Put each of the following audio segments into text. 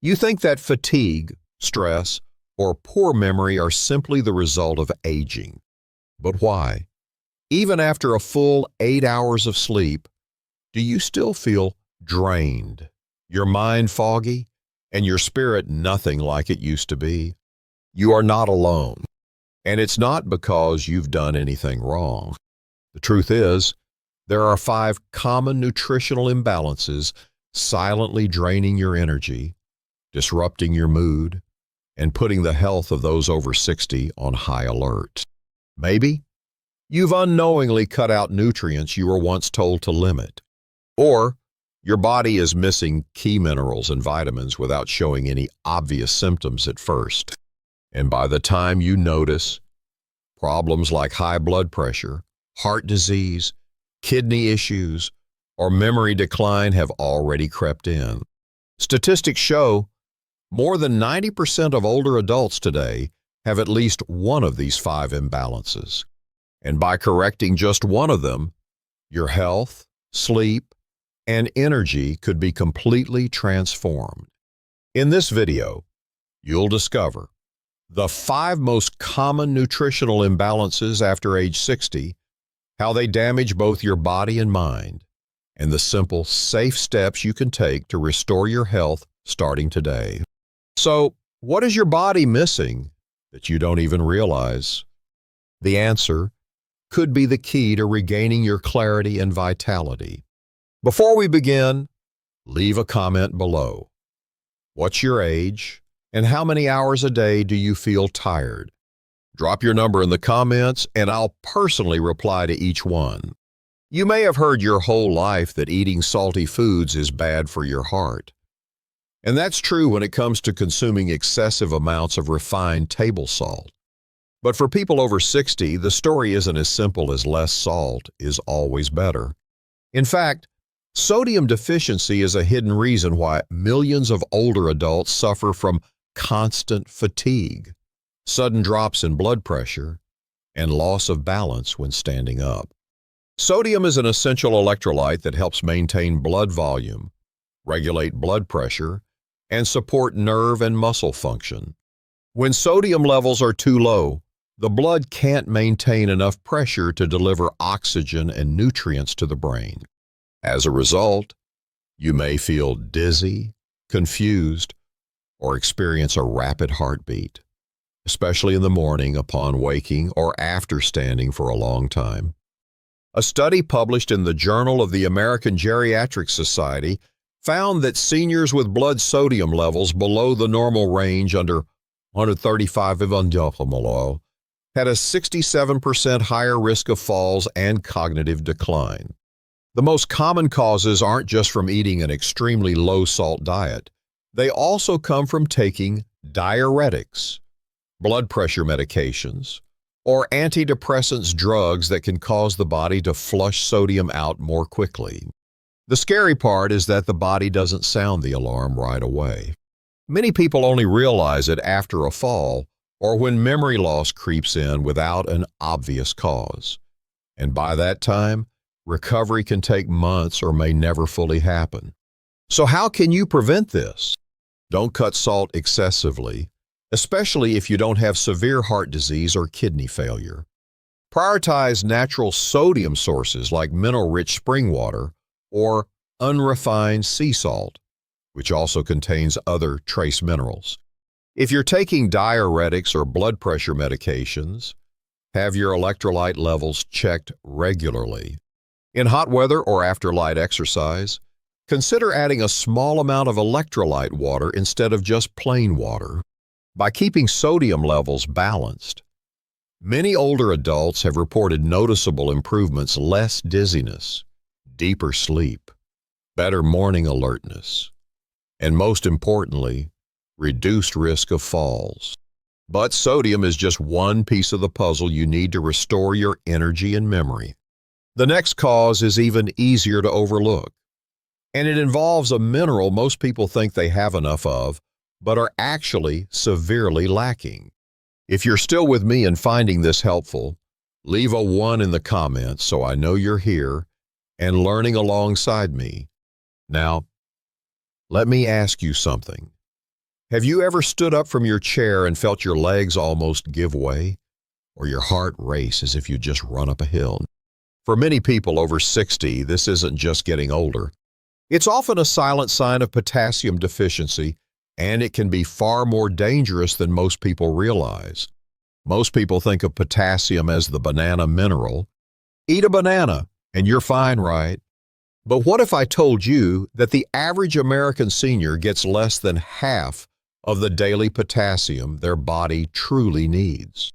You think that fatigue, stress, or poor memory are simply the result of aging. But why? Even after a full 8 hours of sleep, do you still feel drained, your mind foggy, and your spirit nothing like it used to be? You are not alone, and it's not because you've done anything wrong. The truth is, there are 5 common nutritional imbalances silently draining your energy, disrupting your mood, and putting the health of those over 60 on high alert. Maybe you've unknowingly cut out nutrients you were once told to limit, or your body is missing key minerals and vitamins without showing any obvious symptoms at first. And by the time you notice, problems like high blood pressure, heart disease, kidney issues, or memory decline have already crept in. Statistics show more than 90% of older adults today have at least one of these 5 imbalances. And by correcting just one of them, your health, sleep, and energy could be completely transformed. In this video, you'll discover the 5 most common nutritional imbalances after age 60, how they damage both your body and mind, and the simple, safe steps you can take to restore your health starting today. So, what is your body missing that you don't even realize? The answer could be the key to regaining your clarity and vitality. Before we begin, leave a comment below. What's your age, and how many hours a day do you feel tired? Drop your number in the comments, and I'll personally reply to each one. You may have heard your whole life that eating salty foods is bad for your heart. And that's true when it comes to consuming excessive amounts of refined table salt. But for people over 60, the story isn't as simple as less salt is always better. In fact, sodium deficiency is a hidden reason why millions of older adults suffer from constant fatigue, sudden drops in blood pressure, and loss of balance when standing up. Sodium is an essential electrolyte that helps maintain blood volume, regulate blood pressure, and support nerve and muscle function. When sodium levels are too low, the blood can't maintain enough pressure to deliver oxygen and nutrients to the brain. As a result, you may feel dizzy, confused, or experience a rapid heartbeat, especially in the morning upon waking or after standing for a long time. A study published in the Journal of the American Geriatric Society found that seniors with blood sodium levels below the normal range under 135 mmol had a 67% higher risk of falls and cognitive decline. The most common causes aren't just from eating an extremely low-salt diet. They also come from taking diuretics, blood pressure medications, or antidepressants drugs that can cause the body to flush sodium out more quickly. The scary part is that the body doesn't sound the alarm right away. Many people only realize it after a fall or when memory loss creeps in without an obvious cause. And by that time, recovery can take months or may never fully happen. So how can you prevent this? Don't cut salt excessively, especially if you don't have severe heart disease or kidney failure. Prioritize natural sodium sources like mineral-rich spring water or unrefined sea salt, which also contains other trace minerals. If you're taking diuretics or blood pressure medications, have your electrolyte levels checked regularly. In hot weather or after light exercise, consider adding a small amount of electrolyte water instead of just plain water. By keeping sodium levels balanced, many older adults have reported noticeable improvements: less dizziness, deeper sleep, better morning alertness, and most importantly, reduced risk of falls. But sodium is just one piece of the puzzle you need to restore your energy and memory. The next cause is even easier to overlook, and it involves a mineral most people think they have enough of, but are actually severely lacking. If you're still with me and finding this helpful, leave a 1 in the comments so I know you're here and learning alongside me. Now, let me ask you something. Have you ever stood up from your chair and felt your legs almost give way, or your heart race as if you just run up a hill? For many people over 60, this isn't just getting older. It's often a silent sign of potassium deficiency, and it can be far more dangerous than most people realize. Most people think of potassium as the banana mineral. Eat a banana, and you're fine, right? But what if I told you that the average American senior gets less than half of the daily potassium their body truly needs,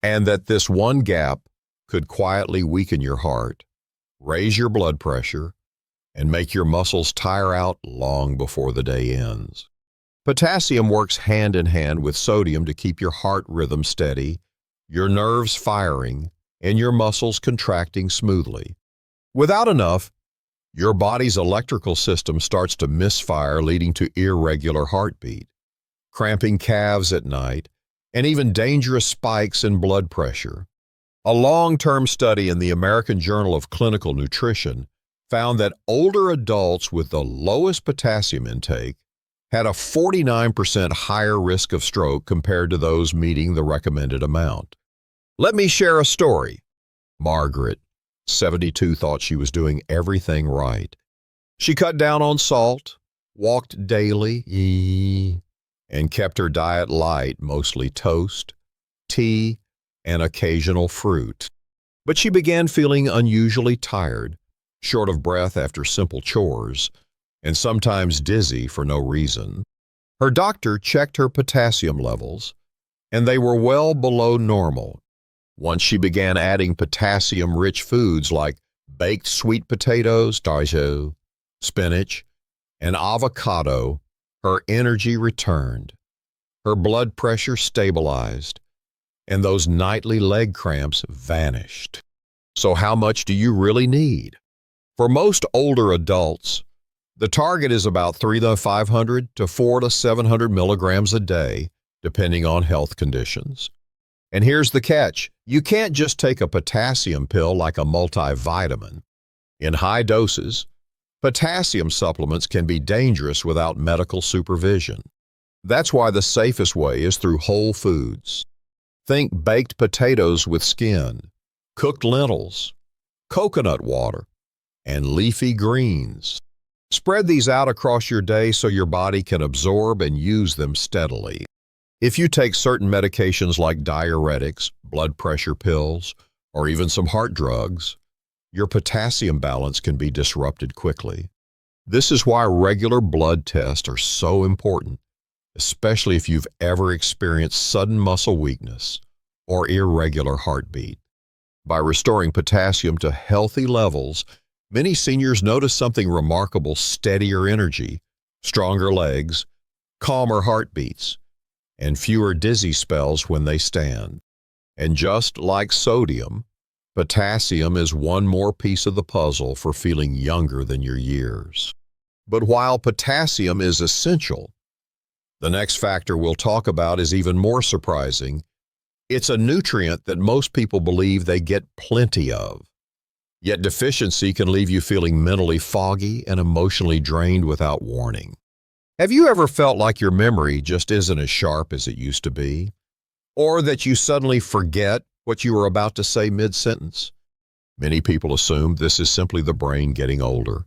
and that this one gap could quietly weaken your heart, raise your blood pressure, and make your muscles tire out long before the day ends? Potassium works hand in hand with sodium to keep your heart rhythm steady, your nerves firing, and your muscles contracting smoothly. Without enough, your body's electrical system starts to misfire, leading to irregular heartbeat, cramping calves at night, and even dangerous spikes in blood pressure. A long-term study in the American Journal of Clinical Nutrition found that older adults with the lowest potassium intake had a 49% higher risk of stroke compared to those meeting the recommended amount. Let me share a story. Margaret, 72, thought she was doing everything right. She cut down on salt, walked daily, and kept her diet light, mostly toast, tea, and occasional fruit. But she began feeling unusually tired, short of breath after simple chores, and sometimes dizzy for no reason. Her doctor checked her potassium levels, and they were well below normal. Once she began adding potassium-rich foods like baked sweet potatoes, spinach, and avocado, her energy returned, her blood pressure stabilized, and those nightly leg cramps vanished. So how much do you really need? For most older adults, the target is about 300 to 400 to 700 milligrams a day, depending on health conditions. And here's the catch. You can't just take a potassium pill like a multivitamin. In high doses, potassium supplements can be dangerous without medical supervision. That's why the safest way is through whole foods. Think baked potatoes with skin, cooked lentils, coconut water, and leafy greens. Spread these out across your day so your body can absorb and use them steadily. If you take certain medications like diuretics, blood pressure pills, or even some heart drugs, your potassium balance can be disrupted quickly. This is why regular blood tests are so important, especially if you've ever experienced sudden muscle weakness or irregular heartbeat. By restoring potassium to healthy levels, many seniors notice something remarkable: steadier energy, stronger legs, calmer heartbeats, and fewer dizzy spells when they stand. And just like sodium, potassium is one more piece of the puzzle for feeling younger than your years. But while potassium is essential, the next factor we'll talk about is even more surprising. It's a nutrient that most people believe they get plenty of. Yet deficiency can leave you feeling mentally foggy and emotionally drained without warning. Have you ever felt like your memory just isn't as sharp as it used to be? Or that you suddenly forget what you were about to say mid-sentence? Many people assume this is simply the brain getting older.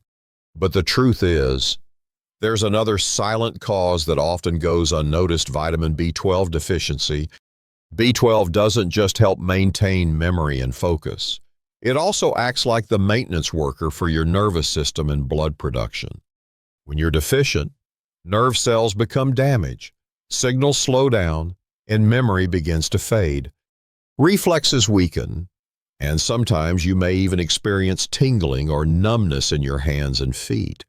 But the truth is, there's another silent cause that often goes unnoticed: vitamin B12 deficiency. B12 doesn't just help maintain memory and focus. It also acts like the maintenance worker for your nervous system and blood production. When you're deficient, nerve cells become damaged, signals slow down, and memory begins to fade. Reflexes weaken, and sometimes you may even experience tingling or numbness in your hands and feet.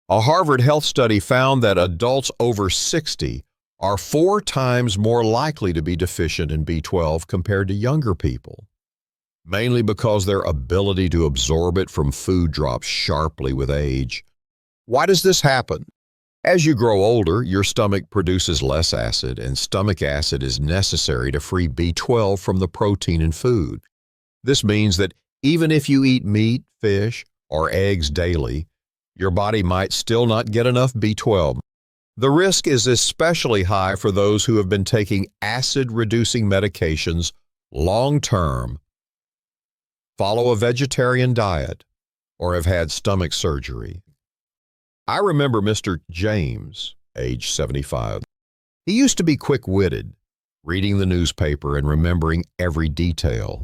A Harvard Health study found that adults over 60 are 4 times more likely to be deficient in B12 compared to younger people, mainly because their ability to absorb it from food drops sharply with age. Why does this happen? As you grow older, your stomach produces less acid, and stomach acid is necessary to free B12 from the protein in food. This means that even if you eat meat, fish, or eggs daily, your body might still not get enough B12. The risk is especially high for those who have been taking acid-reducing medications long-term, follow a vegetarian diet, or have had stomach surgery. I remember Mr. James, age 75. He used to be quick-witted, reading the newspaper and remembering every detail.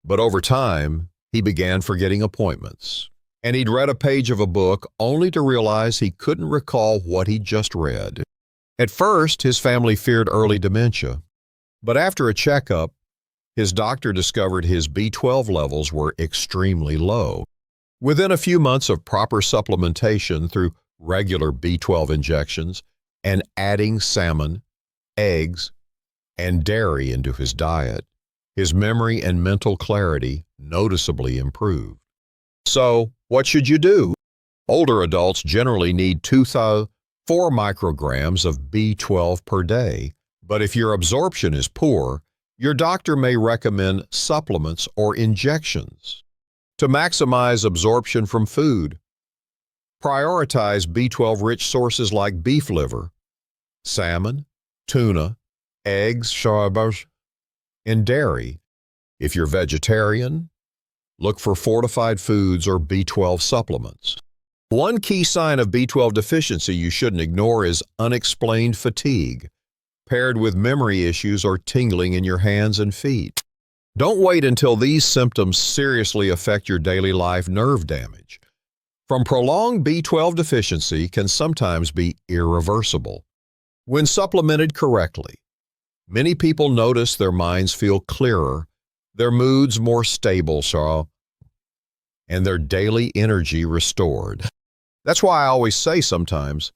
But over time, he began forgetting appointments, and he'd read a page of a book only to realize he couldn't recall what he'd just read. At first, his family feared early dementia, but after a checkup, his doctor discovered his B12 levels were extremely low. Within a few months of proper supplementation through regular B12 injections and adding salmon, eggs, and dairy into his diet, his memory and mental clarity noticeably improved. So, what should you do? Older adults generally need 2 to 4 micrograms of B12 per day, but if your absorption is poor, your doctor may recommend supplements or injections. To maximize absorption from food, prioritize B12-rich sources like beef liver, salmon, tuna, eggs, and dairy. If you're vegetarian, look for fortified foods or B12 supplements. One key sign of B12 deficiency you shouldn't ignore is unexplained fatigue, paired with memory issues or tingling in your hands and feet. Don't wait until these symptoms seriously affect your daily life. Nerve damage from prolonged B12 deficiency can sometimes be irreversible. When supplemented correctly, many people notice their minds feel clearer, their moods more stable, and their daily energy restored. That's why I always say sometimes,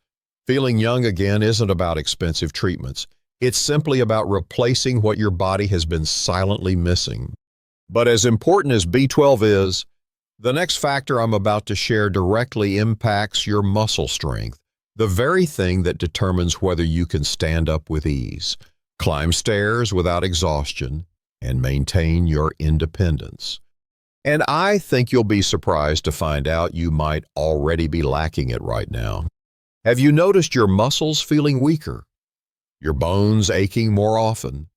feeling young again isn't about expensive treatments. It's simply about replacing what your body has been silently missing. But as important as B12 is, the next factor I'm about to share directly impacts your muscle strength, the very thing that determines whether you can stand up with ease, climb stairs without exhaustion, and maintain your independence. And I think you'll be surprised to find out you might already be lacking it right now. Have you noticed your muscles feeling weaker, your bones aching more often,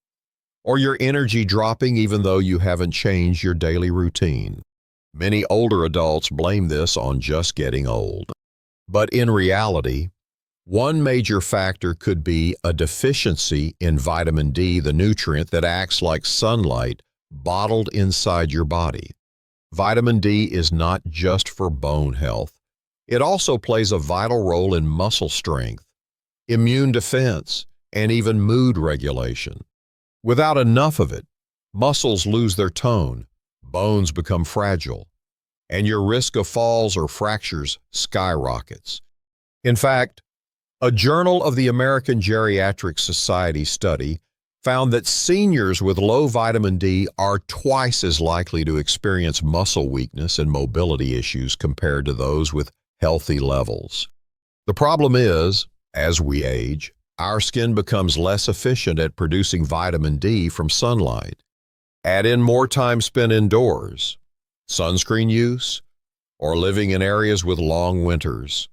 or your energy dropping even though you haven't changed your daily routine? Many older adults blame this on just getting old. But in reality, one major factor could be a deficiency in vitamin D, the nutrient that acts like sunlight bottled inside your body. Vitamin D is not just for bone health. It also plays a vital role in muscle strength, immune defense, and even mood regulation. Without enough of it, muscles lose their tone, bones become fragile, and your risk of falls or fractures skyrockets. In fact, a Journal of the American Geriatric Society study found that seniors with low vitamin D are twice as likely to experience muscle weakness and mobility issues compared to those with healthy levels. The problem is, as we age, our skin becomes less efficient at producing vitamin D from sunlight. Add in more time spent indoors, sunscreen use, or living in areas with long winters,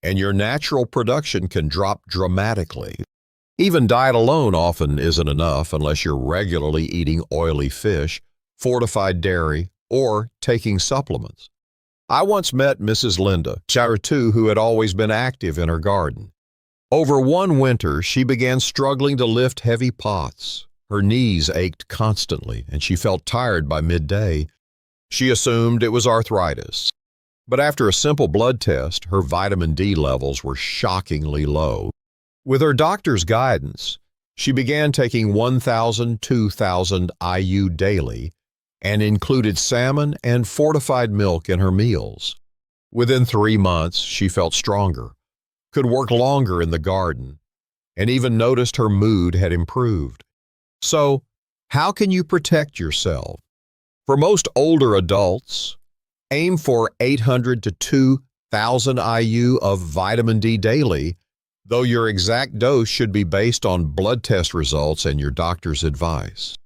and your natural production can drop dramatically. Even diet alone often isn't enough unless you're regularly eating oily fish, fortified dairy, or taking supplements. I once met Mrs. Linda, who had always been active in her garden. Over one winter, she began struggling to lift heavy pots. Her knees ached constantly, and she felt tired by midday. She assumed it was arthritis. But after a simple blood test, her vitamin D levels were shockingly low. With her doctor's guidance, she began taking 1,000–2,000 IU daily and included salmon and fortified milk in her meals. Within 3 months, she felt stronger, could work longer in the garden, and even noticed her mood had improved. So, how can you protect yourself? For most older adults, aim for 800 to 2,000 IU of vitamin D daily, though your exact dose should be based on blood test results and your doctor's advice.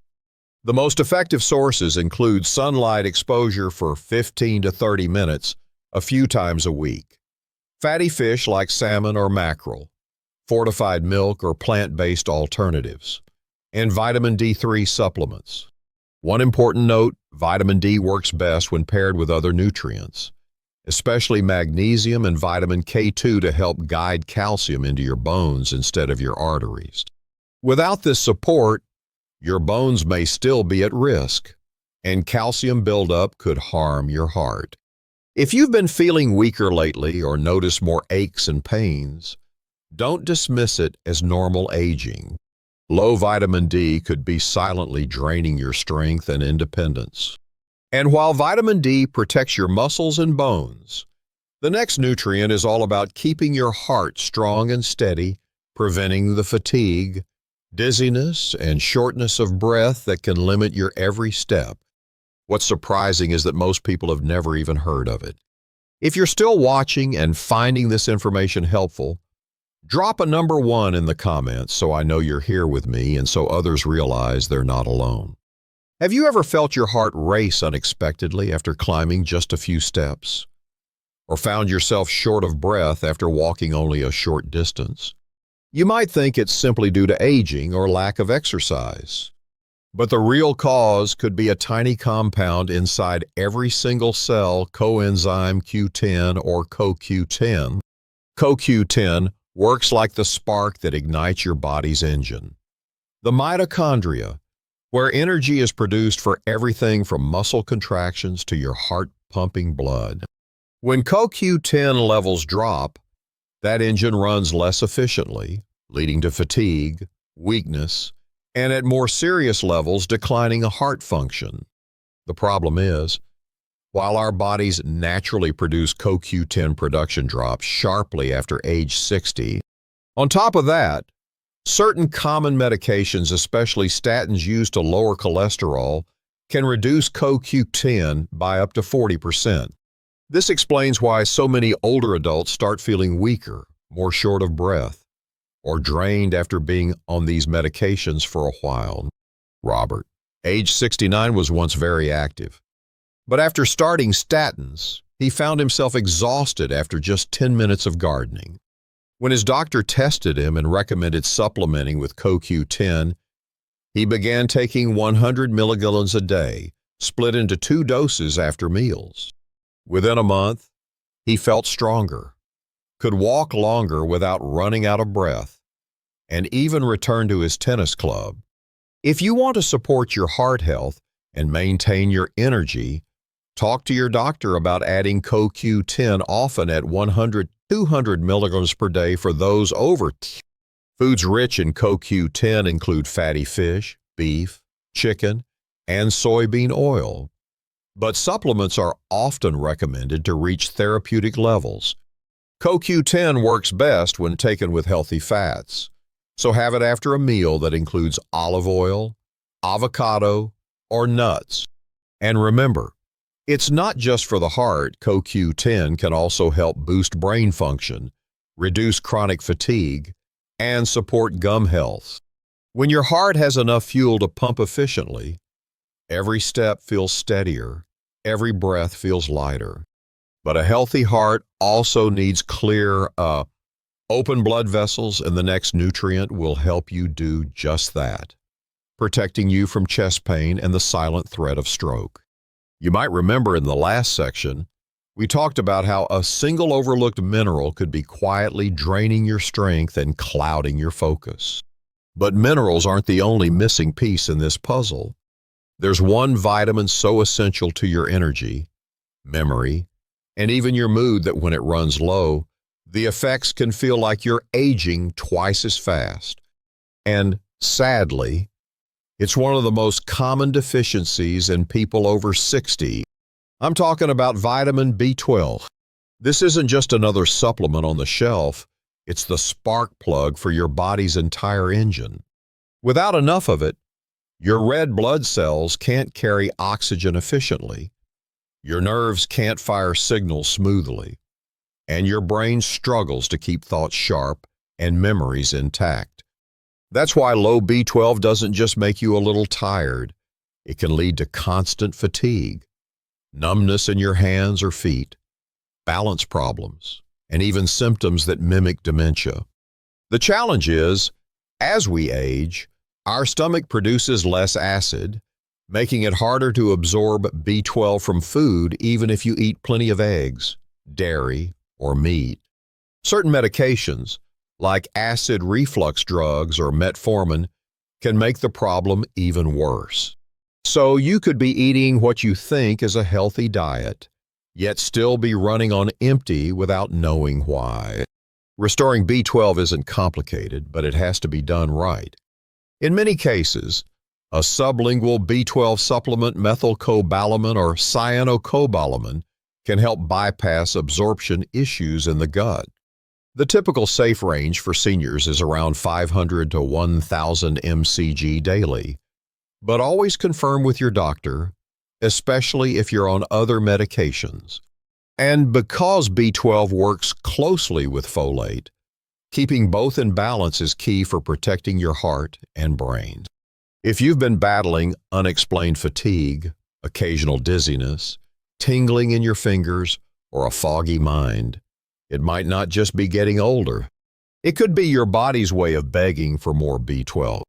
The most effective sources include sunlight exposure for 15 to 30 minutes a few times a week, fatty fish like salmon or mackerel, fortified milk, or plant-based alternatives, and vitamin D3 supplements. One important note, vitamin D works best when paired with other nutrients, especially magnesium and vitamin K2 to help guide calcium into your bones instead of your arteries. Without this support, your bones may still be at risk, and calcium buildup could harm your heart. If you've been feeling weaker lately or notice more aches and pains, don't dismiss it as normal aging. Low vitamin D could be silently draining your strength and independence. And while vitamin D protects your muscles and bones, the next nutrient is all about keeping your heart strong and steady, preventing the fatigue, dizziness, and shortness of breath that can limit your every step. What's surprising is that most people have never even heard of it. If you're still watching and finding this information helpful, drop a number 1 in the comments so I know you're here with me and so others realize they're not alone. Have you ever felt your heart race unexpectedly after climbing just a few steps? Or found yourself short of breath after walking only a short distance? You might think it's simply due to aging or lack of exercise. But the real cause could be a tiny compound inside every single cell, coenzyme Q10 or CoQ10. CoQ10 works like the spark that ignites your body's engine. The mitochondria, where energy is produced for everything from muscle contractions to your heart pumping blood. When CoQ10 levels drop, that engine runs less efficiently, leading to fatigue, weakness, and at more serious levels, declining heart function. The problem is, while our bodies naturally produce CoQ10 production drops sharply after age 60, on top of that, certain common medications, especially statins used to lower cholesterol, can reduce CoQ10 by up to 40%. This explains why so many older adults start feeling weaker, more short of breath, or drained after being on these medications for a while. Robert, age 69, was once very active. But after starting statins, he found himself exhausted after just 10 minutes of gardening. When his doctor tested him and recommended supplementing with CoQ10, he began taking 100 milligrams a day, split into 2 doses after meals. Within a month, he felt stronger, could walk longer without running out of breath, and even returned to his tennis club. If you want to support your heart health and maintain your energy, talk to your doctor about adding CoQ10 often at 100-200 milligrams per day for those over. Foods rich in CoQ10 include fatty fish, beef, chicken, and soybean oil. But supplements are often recommended to reach therapeutic levels. CoQ10 works best when taken with healthy fats, so have it after a meal that includes olive oil, avocado, or nuts. And remember, it's not just for the heart. CoQ10 can also help boost brain function, reduce chronic fatigue, and support gum health. When your heart has enough fuel to pump efficiently, every step feels steadier, every breath feels lighter. But a healthy heart also needs clear, open blood vessels, and the next nutrient will help you do just that, protecting you from chest pain and the silent threat of stroke. You might remember in the last section, we talked about how a single overlooked mineral could be quietly draining your strength and clouding your focus. But minerals aren't the only missing piece in this puzzle. There's one vitamin so essential to your energy, memory, and even your mood that when it runs low, the effects can feel like you're aging twice as fast. And sadly, it's one of the most common deficiencies in people over 60. I'm talking about vitamin B12. This isn't just another supplement on the shelf, it's the spark plug for your body's entire engine. Without enough of it, your red blood cells can't carry oxygen efficiently, your nerves can't fire signals smoothly, and your brain struggles to keep thoughts sharp and memories intact. That's why low B12 doesn't just make you a little tired. It can lead to constant fatigue, numbness in your hands or feet, balance problems, and even symptoms that mimic dementia. The challenge is, as we age, our stomach produces less acid, making it harder to absorb B12 from food even if you eat plenty of eggs, dairy, or meat. Certain medications, like acid reflux drugs or metformin, can make the problem even worse. So you could be eating what you think is a healthy diet, yet still be running on empty without knowing why. Restoring B12 isn't complicated, but it has to be done right. In many cases, a sublingual B12 supplement, methylcobalamin or cyanocobalamin, can help bypass absorption issues in the gut. The typical safe range for seniors is around 500 to 1,000 mcg daily, but always confirm with your doctor, especially if you're on other medications. And because B12 works closely with folate, keeping both in balance is key for protecting your heart and brain. If you've been battling unexplained fatigue, occasional dizziness, tingling in your fingers, or a foggy mind, it might not just be getting older. It could be your body's way of begging for more B12.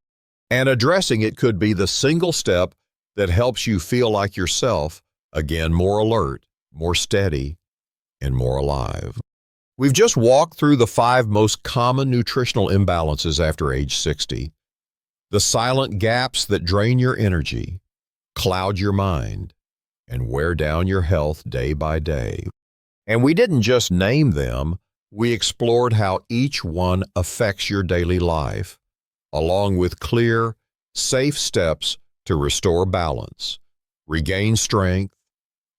And addressing it could be the single step that helps you feel like yourself, again, more alert, more steady, and more alive. We've just walked through the 5 most common nutritional imbalances after age 60. The silent gaps that drain your energy, cloud your mind, and wear down your health day by day. And we didn't just name them, we explored how each one affects your daily life, along with clear, safe steps to restore balance, regain strength,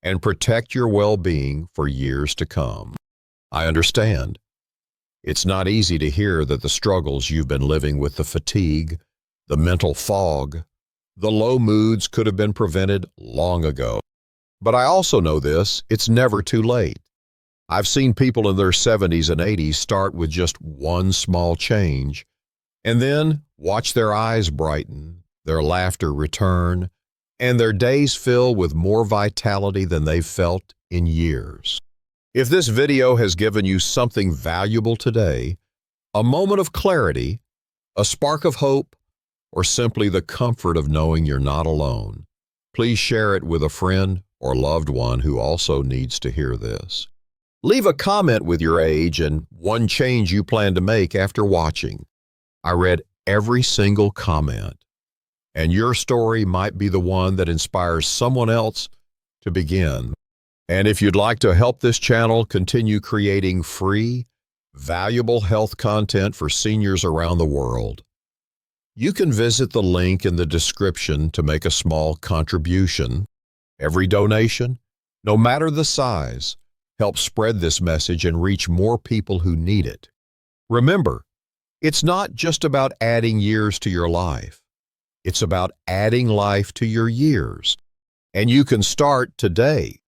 and protect your well-being for years to come. I understand. It's not easy to hear that the struggles you've been living with, the fatigue, the mental fog, the low moods could have been prevented long ago. But I also know this, it's never too late. I've seen people in their 70s and 80s start with just one small change, and then watch their eyes brighten, their laughter return, and their days fill with more vitality than they've felt in years. If this video has given you something valuable today, a moment of clarity, a spark of hope, or simply the comfort of knowing you're not alone, please share it with a friend or loved one who also needs to hear this. Leave a comment with your age and one change you plan to make after watching. I read every single comment, and your story might be the one that inspires someone else to begin. And if you'd like to help this channel continue creating free, valuable health content for seniors around the world, you can visit the link in the description to make a small contribution. Every donation, no matter the size, helps spread this message and reach more people who need it. Remember, it's not just about adding years to your life. It's about adding life to your years. And you can start today.